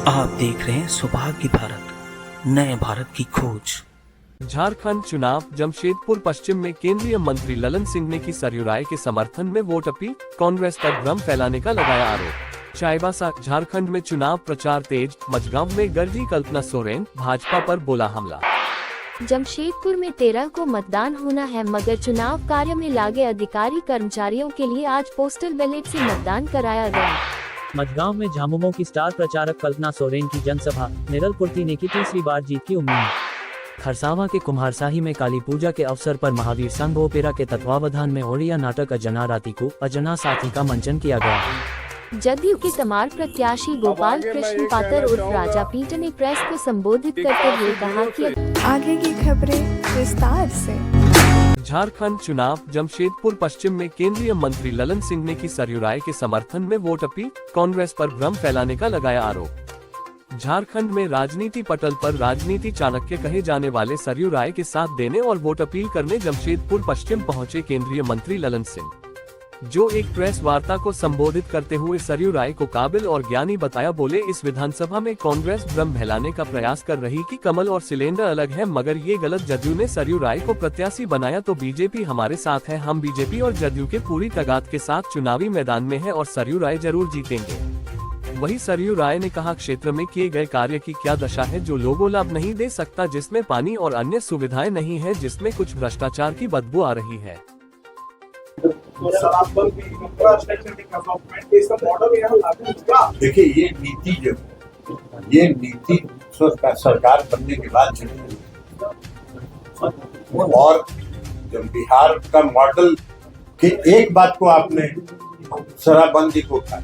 आप देख रहे हैं सौभाग्य भारत, नए भारत की खोज। झारखंड चुनाव जमशेदपुर पश्चिम में केंद्रीय मंत्री ललन सिंह ने की सरयू राय के समर्थन में वोट अपील, कांग्रेस पर भ्रम फैलाने का लगाया आरोप। चाईबासा झारखंड में चुनाव प्रचार तेज, मझगांव में गरजी कल्पना सोरेन, भाजपा पर बोला हमला। जमशेदपुर में 13 को मतदान होना है, मगर चुनाव कार्य में लगे अधिकारी कर्मचारियों के लिए आज पोस्टल बैलेट से मतदान कराया गया। मझगांव में झामुमो की स्टार प्रचारक कल्पना सोरेन की जनसभा, निरलपुर्ती ने की तीसरी बार जीत की उम्मीद। खरसावा के कुम्हारसाही में काली पूजा के अवसर पर महावीर संघ ओपेरा के तत्वावधान में ओडिया नाटक अजना राती को अजना साथी का मंचन किया गया। जदयू के तमार प्रत्याशी गोपाल कृष्ण पातर उर्फ राजा पीट ने प्रेस को संबोधित करते हुए कहा कि आगे की खबरें विस्तार से। झारखंड चुनाव जमशेदपुर पश्चिम में केंद्रीय मंत्री ललन सिंह ने की सरयू राय के समर्थन में वोट अपील, कांग्रेस पर भ्रम फैलाने का लगाया आरोप। झारखंड में राजनीति पटल पर राजनीति चाणक्य कहे जाने वाले सरयू राय के साथ देने और वोट अपील करने जमशेदपुर पश्चिम पहुंचे केंद्रीय मंत्री ललन सिंह, जो एक प्रेस वार्ता को संबोधित करते हुए सरयू राय को काबिल और ज्ञानी बताया। बोले, इस विधानसभा में कांग्रेस भ्रम फैलाने का प्रयास कर रही कि कमल और सिलेंडर अलग है, मगर ये गलत। जदयू ने सरयू राय को प्रत्याशी बनाया तो बीजेपी हमारे साथ है। हम बीजेपी और जदयू के पूरी ताकत के साथ चुनावी मैदान में है और सरयू राय जरूर जीतेंगे। वही सरयू राय ने कहा, क्षेत्र में किए गए कार्य की क्या दशा है जो लोगों लाभ नहीं दे सकता, जिसमें पानी और अन्य सुविधाएं नहीं है, जिसमें कुछ भ्रष्टाचार की बदबू आ रही है। देखिए, ये नीति सरकार बनने के बाद चली और जब बिहार का मॉडल की एक बात को आपने शराबबंदी को उठाया,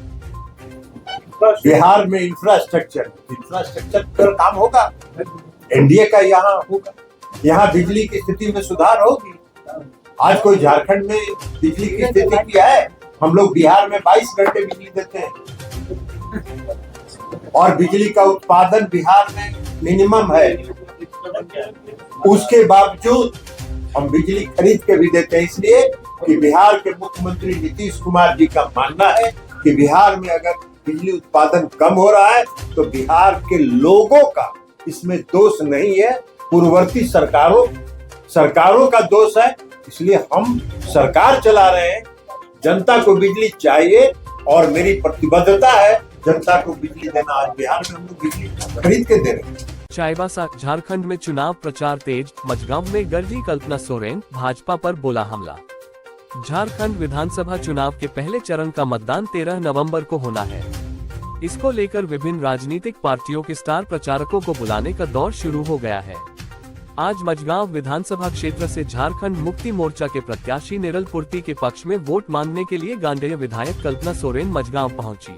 बिहार में इंफ्रास्ट्रक्चर पर काम होगा, एनडीए का यहाँ होगा, यहाँ बिजली की स्थिति में सुधार होगी। आज कोई झारखंड में बिजली की स्थिति क्या है? हम लोग बिहार में 22 घंटे बिजली देते हैं और बिजली का उत्पादन बिहार में मिनिमम है। उसके बावजूद हम बिजली खरीद के भी देते हैं, इसलिए कि बिहार के मुख्यमंत्री नीतीश कुमार जी का मानना है कि बिहार में अगर बिजली उत्पादन कम हो रहा है तो बिहार के लोगों का इसमें दोष नहीं है, पूर्ववर्ती सरकारों का दोष है। इसलिए हम सरकार चला रहे हैं, जनता को बिजली चाहिए और मेरी प्रतिबद्धता है जनता को बिजली देना। आज बिहार में हम लोग बिजली खरीद के दे रहे हैं। चाईबासा झारखंड में चुनाव प्रचार तेज, मझगांव में गरजी कल्पना सोरेन, भाजपा पर बोला हमला। झारखंड विधानसभा चुनाव के पहले चरण का मतदान 13 नवंबर को होना है। इसको लेकर विभिन्न राजनीतिक पार्टियों के स्टार प्रचारकों को बुलाने का दौर शुरू हो गया है। आज मझगांव विधानसभा क्षेत्र से झारखंड मुक्ति मोर्चा के प्रत्याशी निरलपुर्ती के पक्ष में वोट मांगने के लिए गांडेय विधायक कल्पना सोरेन मझगांव पहुंची।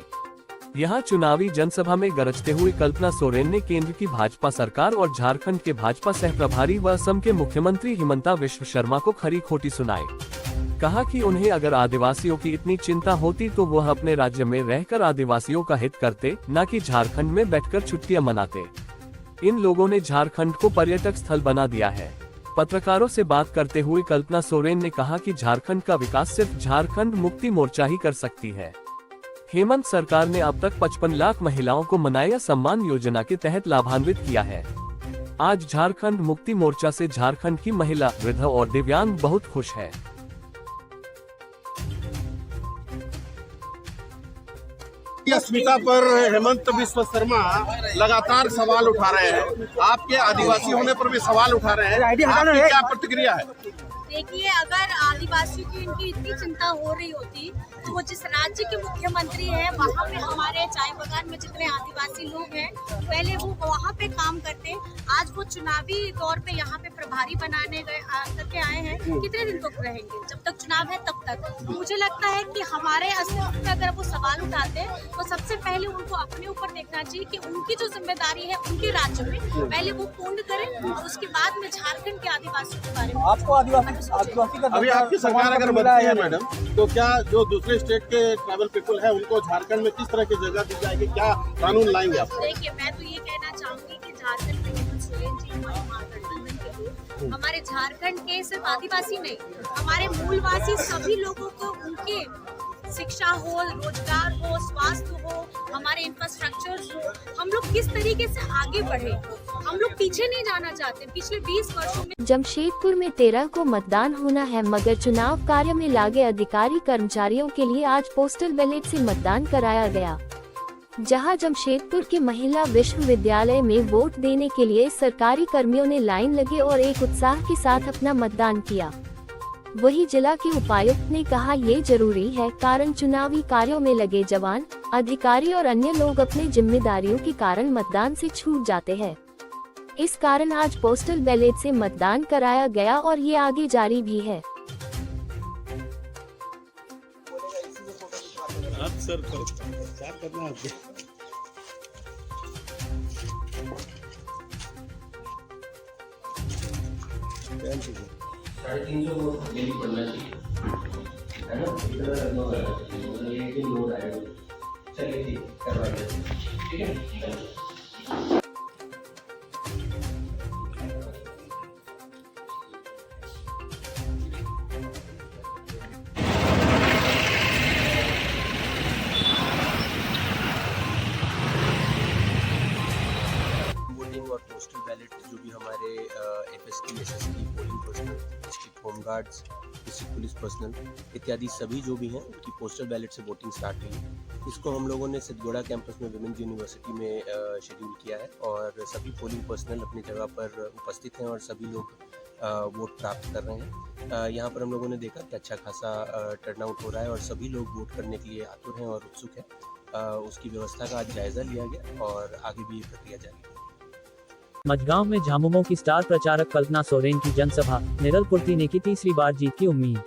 यहां चुनावी जनसभा में गरजते हुए कल्पना सोरेन ने केंद्र की भाजपा सरकार और झारखंड के भाजपा सह प्रभारी व असम के मुख्यमंत्री हिमंता विश्व शर्मा को खरी खोटी सुनाई। कहा कि उन्हें अगर आदिवासियों की इतनी चिंता होती तो वह अपने राज्य में रहकर आदिवासियों का हित करते, न कि झारखंड में बैठकर छुट्टियां मनाते। इन लोगों ने झारखंड को पर्यटक स्थल बना दिया है। पत्रकारों से बात करते हुए कल्पना सोरेन ने कहा कि झारखंड का विकास सिर्फ झारखंड मुक्ति मोर्चा ही कर सकती है। हेमंत सरकार ने अब तक 55 लाख महिलाओं को मनाया सम्मान योजना के तहत लाभान्वित किया है। आज झारखंड मुक्ति मोर्चा से झारखंड की महिला, वृद्ध और दिव्यांग बहुत खुश है। अस्मिता पर हेमंत बिस्व शर्मा लगातार सवाल उठा रहे हैं, आपके आदिवासी होने पर भी सवाल उठा रहे हैं, आपकी क्या प्रतिक्रिया है? देखिए, अगर आदिवासियों की इनकी इतनी चिंता हो रही होती तो वो जिस राज्य के मुख्यमंत्री हैं वहाँ पे हमारे चाय बागान में जितने आदिवासी लोग हैं पहले वो वहाँ पे काम करते। आज वो चुनावी तौर पे यहाँ पे प्रभारी बनाने करके आए हैं। कितने दिन तक रहेंगे? जब तक चुनाव है तब तक। मुझे लगता है कि हमारे अस्तित्व पे अगर वो सवाल उठाते हैं तो सबसे पहले उनको अपने ऊपर देखना चाहिए कि उनकी जो जिम्मेदारी है उनके राज्य में पहले वो पूर्ण करें और उसके बाद में झारखंड के आदिवासियों के बारे में। आपको आदिवासी अभी आपकी सरकार अगर बनती है मैडम, तो क्या जो दूसरे स्टेट के ट्राइबल पीपल है उनको झारखंड में किस तरह की जगह दी जाएगी, क्या कानून लाएंगे आप? देखिए, मैं तो ये कहना चाहूंगी कि झारखंड में हेमंत सोरेन जी हमारे महागठबंधन के लोग, हमारे झारखंड के सिर्फ आदिवासी नहीं, हमारे मूलवासी सभी लोगों को उनके शिक्षा हो, रोजगार हो, स्वास्थ्य हो, हमारे इंफ्रास्ट्रक्चर्स हो, हम लोग किस तरीके से आगे बढ़े। हम लोग पीछे नहीं जाना चाहते। पिछले 20 वर्षों में जमशेदपुर में 13 को मतदान होना है, मगर चुनाव कार्य में लागे अधिकारी कर्मचारियों के लिए आज पोस्टल बैलेट से मतदान कराया गया। जहां जमशेदपुर के महिला विश्वविद्यालय में वोट देने के लिए सरकारी कर्मियों ने लाइन लगे और एक उत्साह के साथ अपना मतदान किया। वहीं जिला के उपायुक्त ने कहा ये जरूरी है, कारण चुनावी कार्यों में लगे जवान, अधिकारी और अन्य लोग अपने जिम्मेदारियों के कारण मतदान से छूट जाते हैं। इस कारण आज पोस्टल बैलेट से मतदान कराया गया और ये आगे जारी भी है। वोटिंग और पोस्टल बैलेट जो भी हमारे FST, SST, polling personal, district home guards, district police personal इत्यादि सभी जो भी हैं उनकी पोस्टल बैलेट से वोटिंग स्टार्ट हुई है। इसको हम लोगों ने सिद्धगोड़ा कैंपस में विमेंस यूनिवर्सिटी में शेड्यूल किया है और सभी पोलिंग पर्सनल अपनी जगह पर उपस्थित हैं और सभी लोग वोट प्राप्त कर रहे हैं। यहाँ पर हम लोगों ने देखा कि अच्छा खासा टर्नआउट हो रहा है और सभी लोग वोट करने के लिए आतुर हैं और उत्सुक हैं। उसकी व्यवस्था का आज जायजा लिया गया और आगे भी ये प्रक्रिया जारी है। मझगांव में झामुमो की स्टार प्रचारक कल्पना सोरेन की जनसभा, निरल पुर्ती ने की तीसरी बार जीत की उम्मीद।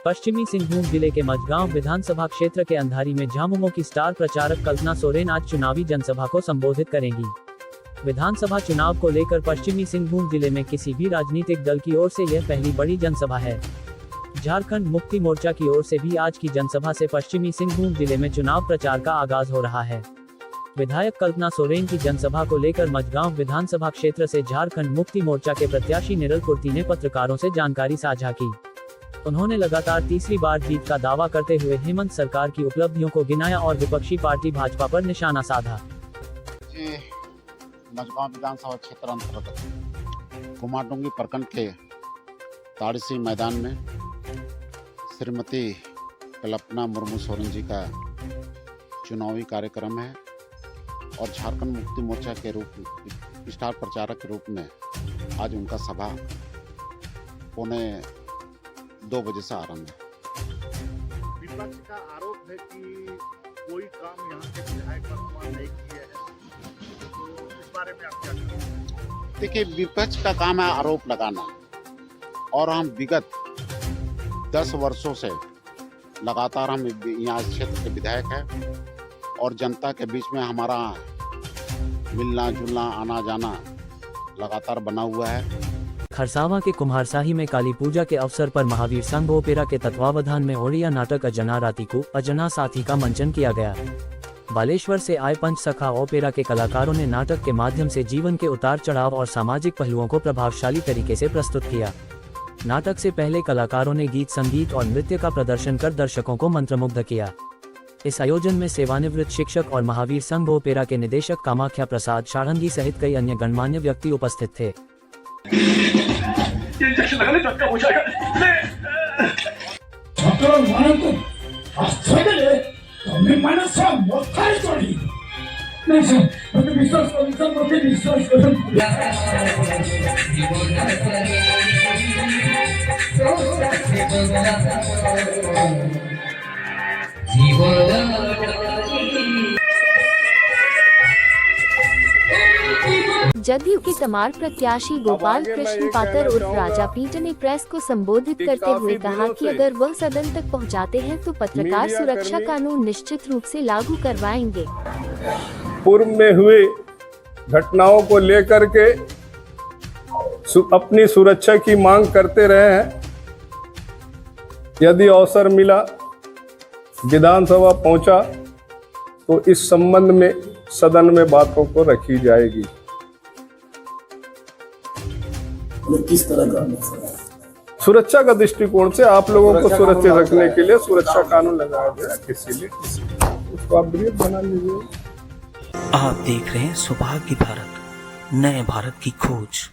पश्चिमी सिंहभूम जिले के मझगांव विधानसभा क्षेत्र के अंधारी में झामुमो की स्टार प्रचारक कल्पना सोरेन आज चुनावी जनसभा को संबोधित करेंगी। विधानसभा चुनाव को लेकर पश्चिमी सिंहभूम जिले में किसी भी राजनीतिक दल की ओर से यह पहली बड़ी जनसभा है। झारखंड मुक्ति मोर्चा की ओर से भी आज की जनसभा से पश्चिमी सिंहभूम जिले में चुनाव प्रचार का आगाज हो रहा है। विधायक कल्पना सोरेन की जनसभा को लेकर मझगांव विधानसभा क्षेत्र से झारखंड मुक्ति मोर्चा के प्रत्याशी निरल पुर्ती ने पत्रकारों से जानकारी साझा की। उन्होंने लगातार तीसरी बार जीत का दावा करते हुए हेमंत सरकार की उपलब्धियों को गिनाया और विपक्षी पार्टी भाजपा पर निशाना साधा। मझगांव विधानसभा क्षेत्र अंतर्गत कुमारडूंगी प्रखंड के ताड़सी मैदान में श्रीमती कल्पना मुर्मू सोरेन जी का चुनावी कार्यक्रम है और झारखंड मुक्ति मोर्चा के रूप में स्टार प्रचारक के रूप में आज उनका सभा 1:45 बजे से आरंभ है। विपक्ष का आरोप है कि कोई काम यहाँ के विधायक वर्तमान नहीं किए हैं, तो इस बारे में आप क्या कहेंगे? देखिए, विपक्ष का काम है आरोप लगाना और हम विगत 10 वर्षों से लगातार हम यहाँ क्षेत्र के विधायक हैं और जनता के बीच में हमारा मिलना जुलना आना जाना लगातार बना हुआ है। खरसावां के कुम्हारसाही में काली पूजा के अवसर पर महावीर संघ ओपेरा के तत्वावधान में ओड़िया नाटक अजना राती को अजना साथी का मंचन किया गया। बालेश्वर से आए पंच सखा ओपेरा के कलाकारों ने नाटक के माध्यम से जीवन के उतार चढ़ाव और सामाजिक पहलुओं को प्रभावशाली तरीके से प्रस्तुत किया। नाटक से पहले कलाकारों ने गीत संगीत और नृत्य का प्रदर्शन कर दर्शकों को मंत्रमुग्ध किया। इस आयोजन में सेवानिवृत्त शिक्षक और महावीर संघ ओपेरा के निदेशक कामाख्या प्रसाद शाढ़ंगी सहित कई अन्य गणमान्य व्यक्ति उपस्थित थे। जदयू के तमार प्रत्याशी गोपाल कृष्ण पातर उर्फ राजा पीटर ने प्रेस को संबोधित करते हुए कहा कि अगर वह सदन तक पहुंचाते हैं तो पत्रकार सुरक्षा कानून निश्चित रूप से लागू करवाएंगे। पूर्व में हुई घटनाओं को लेकर के अपनी सुरक्षा की मांग करते रहे हैं। यदि अवसर मिला, विधानसभा पहुंचा तो इस संबंध में सदन में बातों को रखी जाएगी। किस तरह का सुरक्षा का दृष्टिकोण से आप लोगों को सुरक्षित रखने के लिए सुरक्षा कानून लगाया गया, इसीलिए उसको आप बृहद बना लीजिए। आप देख रहे हैं सौभाग्य भारत, नए भारत की खोज।